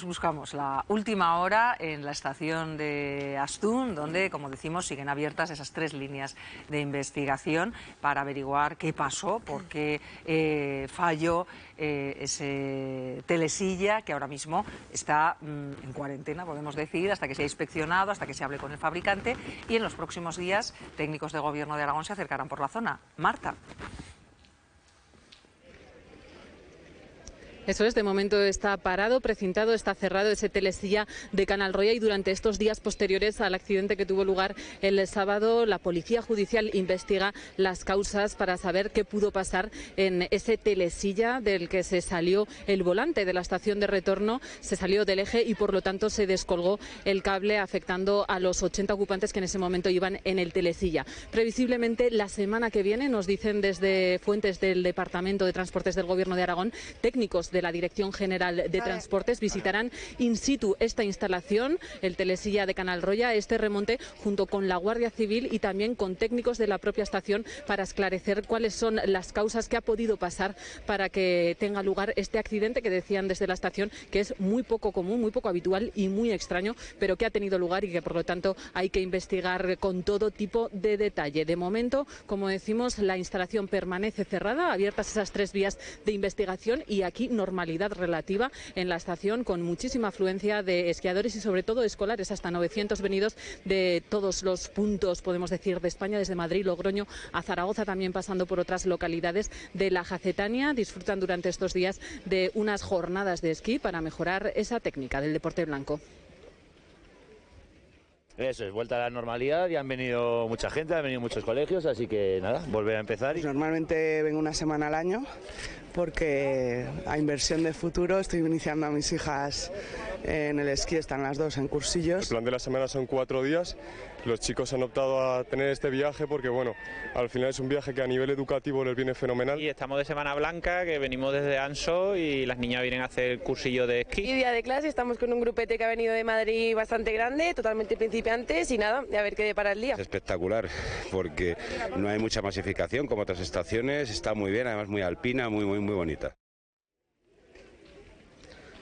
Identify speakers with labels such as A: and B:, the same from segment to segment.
A: Buscamos la última hora en la estación de Astún, donde, como decimos, siguen abiertas esas 3 líneas de investigación para averiguar qué pasó, por qué falló ese telesilla que ahora mismo está en cuarentena, podemos decir, hasta que sea inspeccionado, hasta que se hable con el fabricante, y en los próximos días técnicos de Gobierno de Aragón se acercarán por la zona. Marta.
B: Eso es, de momento está parado, precintado, está cerrado ese telesilla de Canalroya, y durante estos días posteriores al accidente que tuvo lugar el sábado, la Policía Judicial investiga las causas para saber qué pudo pasar en ese telesilla del que se salió el volante de la estación de retorno, se salió del eje y por lo tanto se descolgó el cable, afectando a los 80 ocupantes que en ese momento iban en el telesilla. Previsiblemente la semana que viene, nos dicen desde fuentes del Departamento de Transportes del Gobierno de Aragón, técnicos de la Dirección General de Transportes visitarán in situ esta instalación, el telesilla de Canalroya, este remonte, junto con la Guardia Civil y también con técnicos de la propia estación, para esclarecer cuáles son las causas que ha podido pasar para que tenga lugar este accidente, que decían desde la estación que es muy poco común, muy poco habitual y muy extraño, pero que ha tenido lugar y que por lo tanto hay que investigar con todo tipo de detalle. De momento, como decimos, la instalación permanece cerrada, abiertas esas 3 vías de investigación, y aquí normalidad relativa en la estación, con muchísima afluencia de esquiadores y sobre todo escolares, hasta 900 venidos de todos los puntos, podemos decir, de España, desde Madrid, Logroño a Zaragoza, también pasando por otras localidades de la Jacetania. Disfrutan durante estos días de unas jornadas de esquí para mejorar esa técnica del deporte blanco.
C: Eso es, vuelta a la normalidad, y han venido mucha gente, han venido muchos colegios, así que nada, volver a empezar.
D: Pues normalmente vengo una semana al año, porque a inversión de futuro estoy iniciando a mis hijas en el esquí, están las 2 en cursillos.
E: El plan de la semana son 4 días, los chicos han optado a tener este viaje porque bueno, al final es un viaje que a nivel educativo les viene fenomenal.
F: Y estamos de Semana Blanca, que venimos desde Anso y las niñas vienen a hacer cursillo de esquí.
G: Y día de clase, estamos con un grupete que ha venido de Madrid bastante grande, totalmente principiantes, y nada, a ver qué depara el día.
H: Es espectacular, porque no hay mucha masificación como otras estaciones, está muy bien, además muy alpina, muy bonita.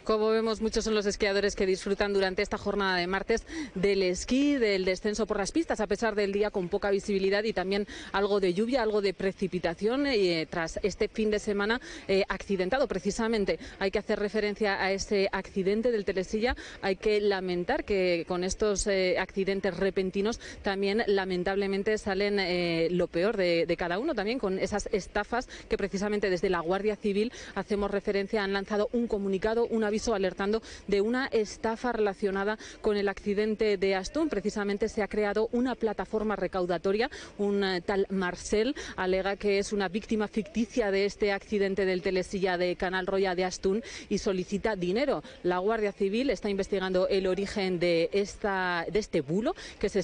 B: Como vemos, muchos son los esquiadores que disfrutan durante esta jornada de martes del esquí, del descenso por las pistas, a pesar del día con poca visibilidad y también algo de lluvia, algo de precipitación tras este fin de semana accidentado. Precisamente hay que hacer referencia a ese accidente del telesilla. Hay que lamentar que con estos accidentes repentinos también lamentablemente salen lo peor de cada uno, también con esas estafas que precisamente desde la Guardia Civil hacemos referencia. Han lanzado un comunicado, un aviso alertando de una estafa relacionada con el accidente de Astún. Precisamente se ha creado una plataforma recaudatoria. Un tal Marcel alega que es una víctima ficticia de este accidente del telesilla de Canalroya de Astún y solicita dinero. La Guardia Civil está investigando el origen de este bulo que se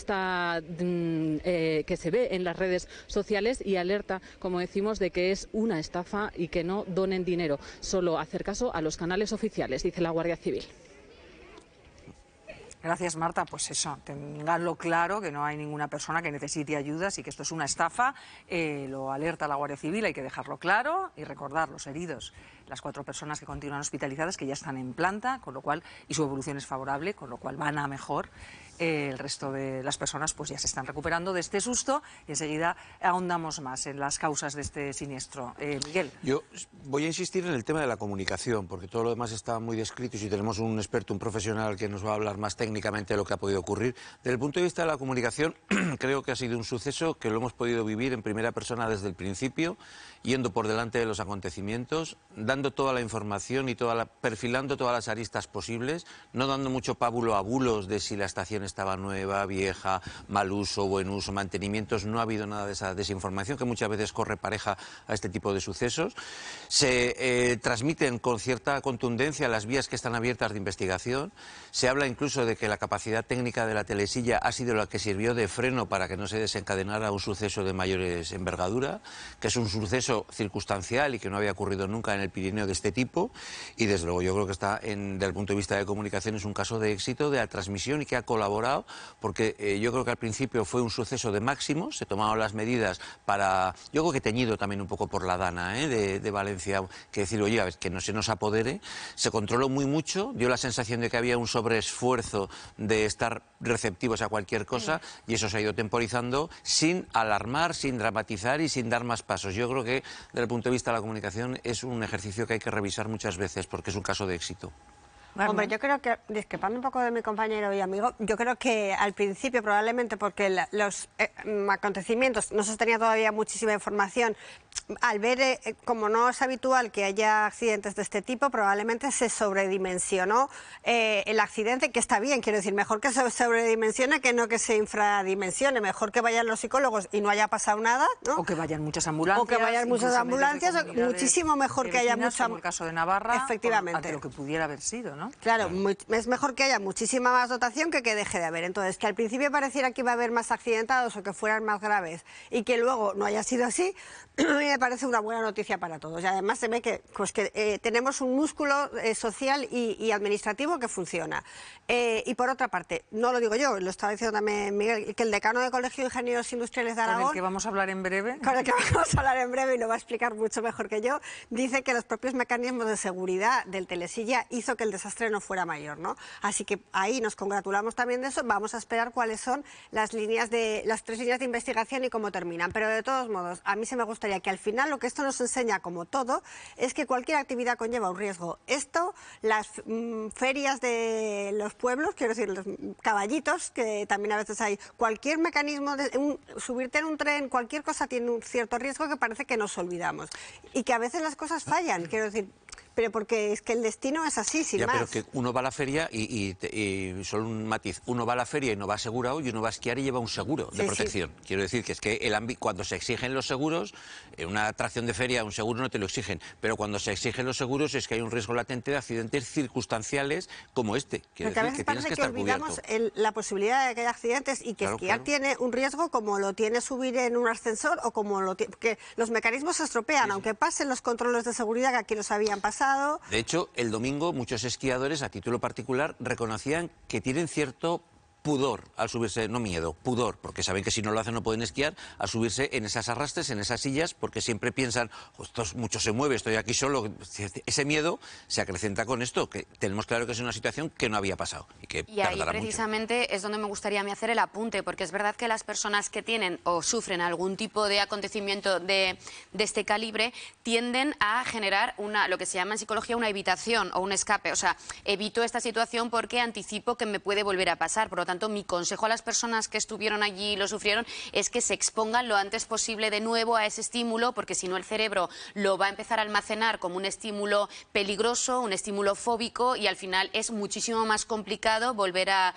B: ve en las redes sociales, y alerta, como decimos, de que es una estafa y que no donen dinero, solo hacer caso a los canales oficiales, dice la Guardia Civil.
A: Gracias, Marta. Pues eso, tenganlo claro, que no hay ninguna persona que necesite ayudas y que esto es una estafa. Lo alerta la Guardia Civil, hay que dejarlo claro y recordar los heridos, las 4 personas que continúan hospitalizadas, que ya están en planta, con lo cual, y su evolución es favorable, con lo cual van a mejor. El resto de las personas pues ya se están recuperando de este susto, y enseguida ahondamos más en las causas de este siniestro. Miguel.
I: Yo voy a insistir en el tema de la comunicación, porque todo lo demás está muy descrito, y si tenemos un experto, un profesional que nos va a hablar más técnicamente de lo que ha podido ocurrir. Desde el punto de vista de la comunicación, creo que ha sido un suceso que lo hemos podido vivir en primera persona desde el principio, yendo por delante de los acontecimientos, dando toda la información y perfilando todas las aristas posibles, no dando mucho pábulo a bulos de si la estación estaba nueva, vieja, mal uso, buen uso, mantenimientos. No ha habido nada de esa desinformación que muchas veces corre pareja a este tipo de sucesos. Se transmiten con cierta contundencia las vías que están abiertas de investigación. Se habla incluso de que la capacidad técnica de la telesilla ha sido la que sirvió de freno para que no se desencadenara un suceso de mayores envergadura, que es un suceso circunstancial y que no había ocurrido nunca en el Pirineo de este tipo, y desde luego yo creo que está, desde el punto de vista de comunicación, es un caso de éxito de la transmisión y que ha colaborado elaborado, porque yo creo que al principio fue un suceso de máximos, se tomaron las medidas para, yo creo que teñido también un poco por la Dana de Valencia, que decir, oye, que no se nos apodere, se controló muy mucho, dio la sensación de que había un sobreesfuerzo de estar receptivos a cualquier cosa, y eso se ha ido temporizando sin alarmar, sin dramatizar y sin dar más pasos. Yo creo que desde el punto de vista de la comunicación es un ejercicio que hay que revisar muchas veces porque es un caso de éxito.
J: Hombre, yo creo que, discrepando un poco de mi compañero y amigo, yo creo que al principio probablemente porque los acontecimientos no se tenía todavía muchísima información, al ver como no es habitual que haya accidentes de este tipo, probablemente se sobredimensionó el accidente, que está bien, quiero decir, mejor que se sobredimensione que no que se infradimensione, mejor que vayan los psicólogos y no haya pasado nada, ¿no?
A: O que vayan muchas ambulancias.
J: O que vayan muchas ambulancias, muchísimo mejor que haya mucha...
A: Como el caso de Navarra,
J: efectivamente,
A: ante lo que pudiera haber sido, ¿no?
J: Claro, es mejor que haya muchísima más dotación que deje de haber. Entonces, que al principio pareciera que iba a haber más accidentados o que fueran más graves y que luego no haya sido así, me parece una buena noticia para todos. Y además se ve que, tenemos un músculo social y administrativo que funciona. Y por otra parte, no lo digo yo, lo estaba diciendo también Miguel, que el decano del Colegio de Ingenieros Industriales de Aragón...
A: Con el que vamos a hablar en breve.
J: Con el que vamos a hablar en breve y lo va a explicar mucho mejor que yo, dice que los propios mecanismos de seguridad del telesilla hizo que el desastre no fuera mayor, ¿no? Así que ahí nos congratulamos también de eso. Vamos a esperar cuáles son las 3 líneas de investigación y cómo terminan. Pero de todos modos, a mí se me gustaría que al final lo que esto nos enseña, como todo, es que cualquier actividad conlleva un riesgo. Esto, las ferias de los pueblos, quiero decir, los caballitos, que también a veces hay, cualquier mecanismo, subirte en un tren, cualquier cosa tiene un cierto riesgo que parece que nos olvidamos. Y que a veces las cosas fallan, quiero decir... Pero porque es que el destino es así, sin más.
I: Pero que uno va a la feria y solo un matiz, uno va a la feria y no va asegurado y uno va a esquiar y lleva un seguro de protección. Sí. Quiero decir que es que cuando se exigen los seguros, en una atracción de feria un seguro no te lo exigen, pero cuando se exigen los seguros es que hay un riesgo latente de accidentes circunstanciales como este.
J: Porque a veces parece que olvidamos la posibilidad de que haya accidentes y que esquiar tiene un riesgo como lo tiene subir en un ascensor o como lo tiene... Porque los mecanismos se estropean, aunque pasen los controles de seguridad que aquí los habían pasado.
I: De hecho, el domingo muchos esquiadores, a título particular, reconocían que tienen cierto pudor al subirse, no miedo, pudor, porque saben que si no lo hacen no pueden esquiar, a subirse en esas arrastres, en esas sillas, porque siempre piensan, esto mucho se mueve, estoy aquí solo. Ese miedo se acrecenta con esto, que tenemos claro que es una situación que no había pasado y que
K: ahí precisamente mucho. Es donde me gustaría a mí hacer el apunte, porque es verdad que las personas que tienen o sufren algún tipo de acontecimiento de este calibre tienden a generar lo que se llama en psicología una evitación o un escape, o sea, evito esta situación porque anticipo que me puede volver a pasar. Por lo tanto, mi consejo a las personas que estuvieron allí y lo sufrieron es que se expongan lo antes posible de nuevo a ese estímulo, porque si no el cerebro lo va a empezar a almacenar como un estímulo peligroso, un estímulo fóbico, y al final es muchísimo más complicado volver a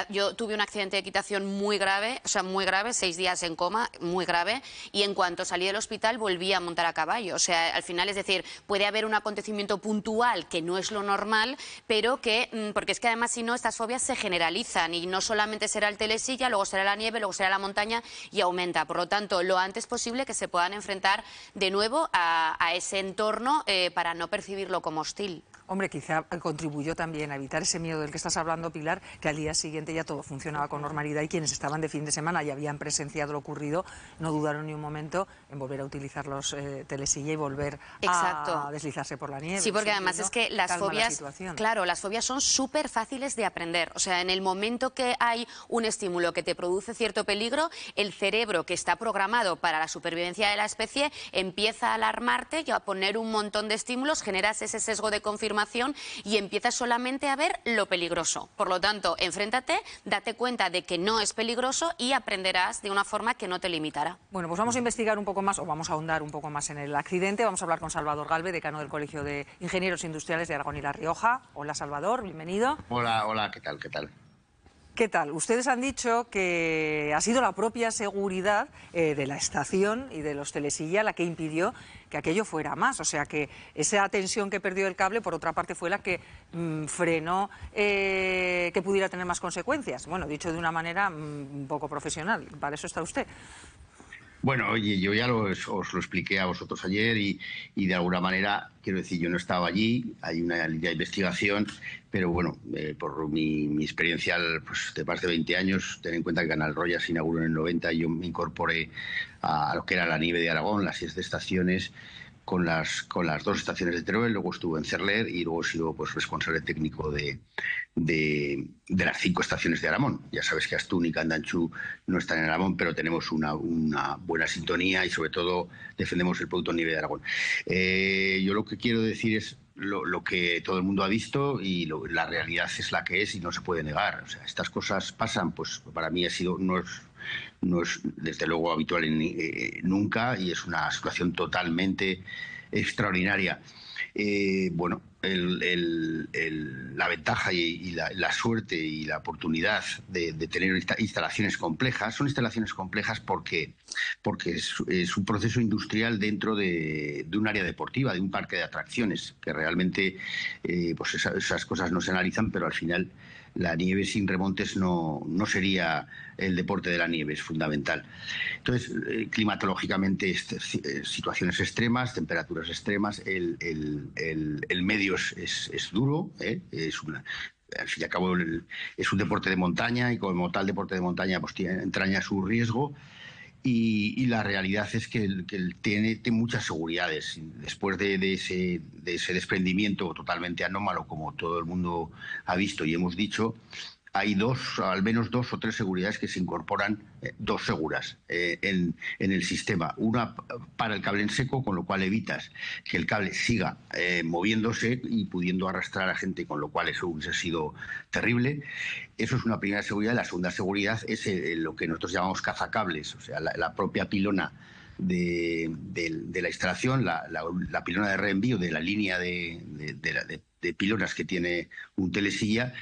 K: Yo tuve un accidente de equitación muy grave, o sea, muy grave, 6 días en coma, muy grave, y en cuanto salí del hospital volví a montar a caballo. O sea, al final, es decir, puede haber un acontecimiento puntual que no es lo normal, pero que, porque es que además si no, estas fobias se generalizan y no solamente será el telesilla, luego será la nieve, luego será la montaña y aumenta. Por lo tanto, lo antes posible que se puedan enfrentar de nuevo a ese entorno para no percibirlo como hostil.
A: Hombre, quizá contribuyó también a evitar ese miedo del que estás hablando, Pilar, que al día siguiente ya todo funcionaba con normalidad y quienes estaban de fin de semana y habían presenciado lo ocurrido no dudaron ni un momento en volver a utilizar los telesilla y volver a deslizarse por la nieve.
K: Sí, porque además es que las fobias, claro, las fobias son súper fáciles de aprender. O sea, en el momento que hay un estímulo que te produce cierto peligro, el cerebro, que está programado para la supervivencia de la especie, empieza a alarmarte y a poner un montón de estímulos, generas ese sesgo de confirmación y empiezas solamente a ver lo peligroso. Por lo tanto, enfréntate, date cuenta de que no es peligroso y aprenderás de una forma que no te limitará.
A: Bueno, pues vamos a investigar un poco más, o vamos a ahondar un poco más en el accidente. Vamos a hablar con Salvador Galve, decano del Colegio de Ingenieros Industriales de Aragón y La Rioja. Hola, Salvador, bienvenido.
L: Hola, ¿qué tal?
A: ¿Qué tal? Ustedes han dicho que ha sido la propia seguridad de la estación y de los telesilla la que impidió que aquello fuera más. O sea, que esa tensión que perdió el cable, por otra parte, fue la que frenó que pudiera tener más consecuencias. Bueno, dicho de una manera un poco profesional. Para eso está usted.
L: Bueno, oye, yo ya os lo expliqué a vosotros ayer y de alguna manera, quiero decir, yo no estaba allí, hay una línea de investigación, pero bueno, por mi experiencia pues, de más de 20 años, ten en cuenta que Canal Roya se inauguró en el 90 y yo me incorporé a lo que era la nieve de Aragón, las 7 estaciones, con las 2 estaciones de Teruel, luego estuve en Cerler y luego he sido pues, responsable técnico de las 5 estaciones de Aramón. Ya sabes que Astún y Candanchú no están en Aramón, pero tenemos una buena sintonía y sobre todo defendemos el producto nieve de Aragón. Yo lo que quiero decir es lo que todo el mundo ha visto y la realidad es la que es y no se puede negar. O sea, estas cosas pasan, pues para mí no es desde luego habitual nunca y es una situación totalmente extraordinaria. Bueno, la ventaja y la suerte y la oportunidad de tener instalaciones complejas, son instalaciones complejas porque es un proceso industrial dentro de un área deportiva, de un parque de atracciones, que realmente pues esas cosas no se analizan, pero al final la nieve sin remontes no sería el deporte de la nieve, es fundamental. Entonces, climatológicamente, situaciones extremas, temperaturas extremas, el medio es duro, al fin y al cabo es un deporte de montaña y como tal deporte de montaña pues entraña su riesgo. Y la realidad es que tiene muchas seguridades. Después de ese desprendimiento totalmente anómalo, como todo el mundo ha visto y hemos dicho, hay al menos 2 o 3 seguridades que se incorporan, 2 seguras, en el sistema. Una para el cable en seco, con lo cual evitas que el cable siga moviéndose y pudiendo arrastrar a gente, con lo cual eso hubiese sido terrible. Eso es una primera seguridad. La segunda seguridad es lo que nosotros llamamos cazacables, o sea, la propia pilona de la instalación, la pilona de reenvío de la línea de pilonas que tiene un telesilla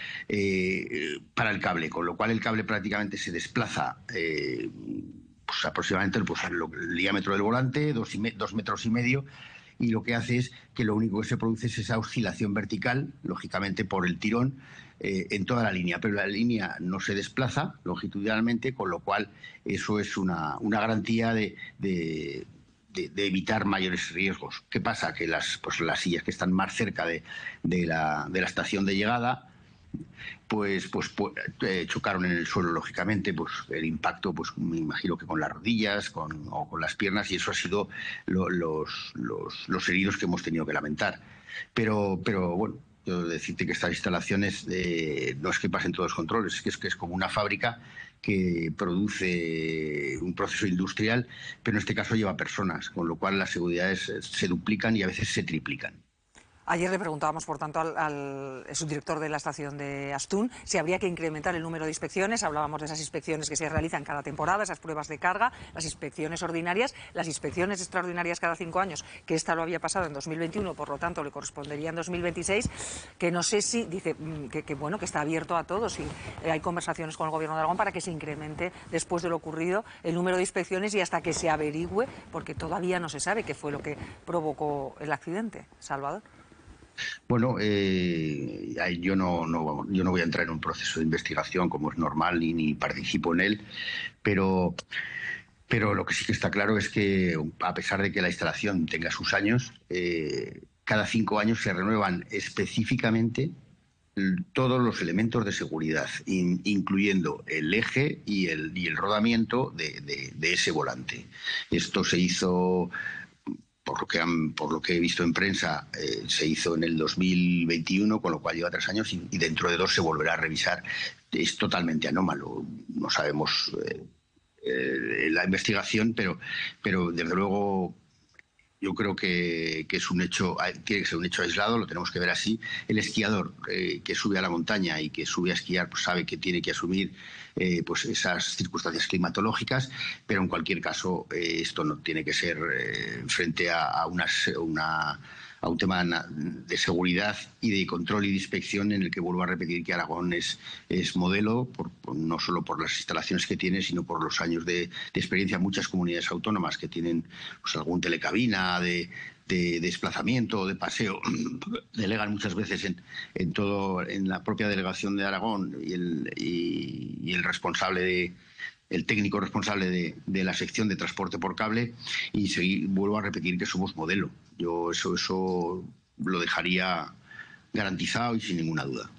L: para el cable, con lo cual el cable prácticamente se desplaza pues aproximadamente pues, el diámetro del volante, 2,5 metros, y lo que hace es que lo único que se produce es esa oscilación vertical, lógicamente por el tirón, en toda la línea, pero la línea no se desplaza longitudinalmente, con lo cual eso es una garantía de evitar mayores riesgos. ¿Qué pasa? Que las sillas que están más cerca de la estación de llegada pues chocaron en el suelo, lógicamente, pues el impacto, pues me imagino que con las rodillas o con las piernas, y eso ha sido los heridos que hemos tenido que lamentar. Pero bueno, yo decirte que estas instalaciones no es que pasen todos los controles, es que es como una fábrica que produce un proceso industrial, pero en este caso lleva personas, con lo cual las seguridades se duplican y a veces se triplican.
A: Ayer le preguntábamos, por tanto, al subdirector de la estación de Astún si habría que incrementar el número de inspecciones. Hablábamos de esas inspecciones que se realizan cada temporada, esas pruebas de carga, las inspecciones ordinarias, las inspecciones extraordinarias cada 5 años, que esta lo había pasado en 2021, por lo tanto le correspondería en 2026, que no sé si, dice que bueno, que está abierto a todos y hay conversaciones con el Gobierno de Aragón para que se incremente, después de lo ocurrido, el número de inspecciones y hasta que se averigüe, porque todavía no se sabe qué fue lo que provocó el accidente. Salvador.
L: Bueno, yo no voy a entrar en un proceso de investigación como es normal ni participo en él, pero lo que sí que está claro es que a pesar de que la instalación tenga sus años, cada 5 años se renuevan específicamente todos los elementos de seguridad, incluyendo el eje y el rodamiento de ese volante. Esto se hizo... Por lo que he visto en prensa, se hizo en el 2021, con lo cual lleva 3 años y dentro de 2 se volverá a revisar. Es totalmente anómalo. No sabemos la investigación, pero desde luego yo creo que es un hecho, tiene que ser un hecho aislado, lo tenemos que ver así. El esquiador que sube a la montaña y que sube a esquiar pues sabe que tiene que asumir pues esas circunstancias climatológicas, pero en cualquier caso esto no tiene que ser frente a un tema de seguridad y de control y de inspección, en el que vuelvo a repetir que Aragón es modelo, no solo por las instalaciones que tiene, sino por los años de experiencia. Muchas comunidades autónomas que tienen pues, algún telecabina de desplazamiento o de paseo delegan muchas veces en la propia delegación de Aragón y el responsable el técnico responsable de la sección de transporte por cable y vuelvo a repetir que somos modelo. Yo eso lo dejaría garantizado y sin ninguna duda.